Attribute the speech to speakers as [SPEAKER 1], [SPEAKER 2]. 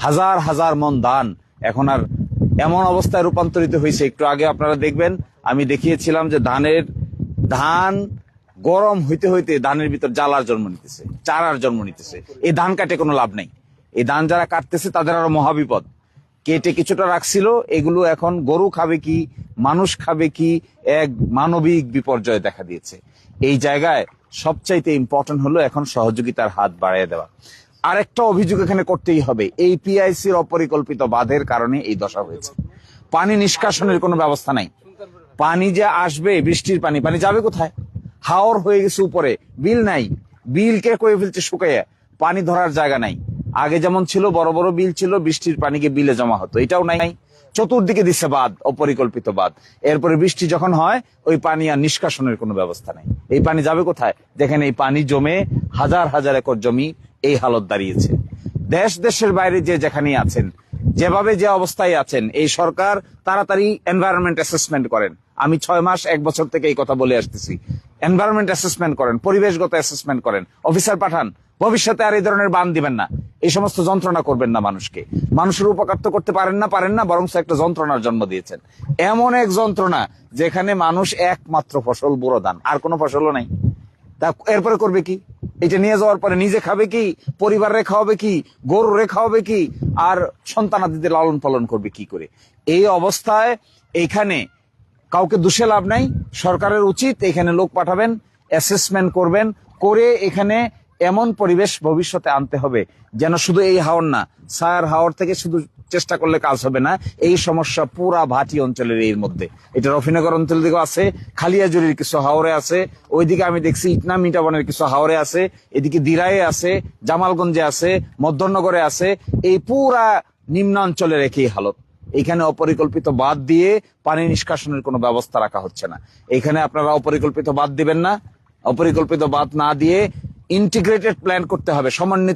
[SPEAKER 1] হাজার হাজার মন ধান এখন আর এমন অবস্থায় রূপান্তরিত হয়েছে। একটু আগে আপনারা দেখবেন, আমি দেখিয়েছিলাম যে ধান গরম হইতে হইতে ধানের ভিতর জ্বালার জন্ম নিতেছে, চারার জন্ম নিতেছে। এই ধান কাটে কোনো লাভ নাই। এই ধান যারা কাটতেছে তাদের আরো মহাবিপদ। কেটে কিছুটা রাখছিল, এগুলো এখন গরু খাবে কি, মানুষ খাবে কি, এক মানবিক বিপর্যয় দেখা দিয়েছে। এই জায়গায় সবচাইতে ইম্পর্টেন্ট হলো এখন সহযোগিতার হাত বাড়িয়ে দেওয়া। আরেকটা অভিযোগ এখানে করতেই হবে, এই পিআইসির অপরিকল্পিত বাঁধের কারণে এই দশা হয়েছে। পানি নিষ্কাশনের কোনো ব্যবস্থা নাই। পানি যে আসবে, বৃষ্টির পানি, পানি যাবে কোথায়? হাওর হয়ে গেছে উপরে, বিল নাই, বিলকে কয়ে ফেলছে শুকাইয়া, পানি ধরার জায়গা নাই। আগে যেমন ছিল বড় বড় বিল ছিল, বৃষ্টির পানিকে বিলে জমা হতো, এটাও নাই। চতুর্দিকে দিচ্ছে বাঁধ, অপরিকল্পিত বাঁধ। এরপরে বৃষ্টি যখন হয়, ওই পানি আর নিষ্কাশনের কোনো ব্যবস্থা নেই। এই পানি যাবে কোথায়? যেখানে এই পানি জমে হাজার হাজার একর জমি এই হালত দাঁড়িয়েছে। দেশ দেশের বাইরে যে যেখানেই আছেন, যেভাবে যে অবস্থায় আছেন, এই সরকার তাড়াতাড়ি এনভায়রনমেন্ট অ্যাসেসমেন্ট করেন। আমি 6 মাস 1 বছর থেকে এই কথা বলে আসতেছি। এনভায়রনমেন্ট অ্যাসেসমেন্ট করেন, পরিবেশগত অ্যাসেসমেন্ট করেন, অফিসার পাঠান। ভবিষ্যতে আর এই ধরনের বান দিবেন না, এই সমস্ত যন্ত্রণা করবেন না মানুষকে। মানুষের উপকার তো করতে পারেন না, বরং একটা যন্ত্রণার জন্ম দিয়েছেন। এমন এক যন্ত্রণা যেখানে মানুষ একমাত্র ফসল বুড়ো ধান, আর কোনো ফসলও নাই। তা এরপরে করবে কি? এটা নিয়ে যাওয়ার পরে নিজে খাবে কি, পরিবার রেখা হবে কি, গরু রেখা হবে কি, আর সন্তানাদিদের লালন পালন করবে কি করে? এই অবস্থায় এখানে কাউকে দোষে লাভ নাই। সরকারের উচিত এখানে লোক পাঠাবেন, অ্যাসেসমেন্ট করবেন, করে এখানে এমন পরিবেশ ভবিষ্যতে আনতে হবে যেন শুধু এই হাওর না, সায়ার হাওর থেকে শুধু চেষ্টা করলে কাজ হবে না। এই সমস্যা পুরা ভাটি অঞ্চলের এর মধ্যে, এটা রফিনগর অঞ্চলের দিকেও আছে, খালিয়াজুরির কিছু হাওরে আছে, ওইদিকে আমি দেখছি ইটনা মিটাবনের কিছু হাওরে আছে, এদিকে দিরায়ে আছে, জামালগঞ্জে আছে, মধ্যনগরে আছে। এই পুরা নিম্নাঞ্চলের একই হালত। এখানে অপরিকল্পিত বাঁধ দিয়ে পানি নিষ্কাশনের কোনো ব্যবস্থা রাখা হচ্ছে না। এখানে আপনারা অপরিকল্পিত বাঁধ দিবেন না, অপরিকল্পিত বাঁধ না দিয়ে ইন্টিগ্রেটেড প্ল্যান করতে হবে, সমন্বিত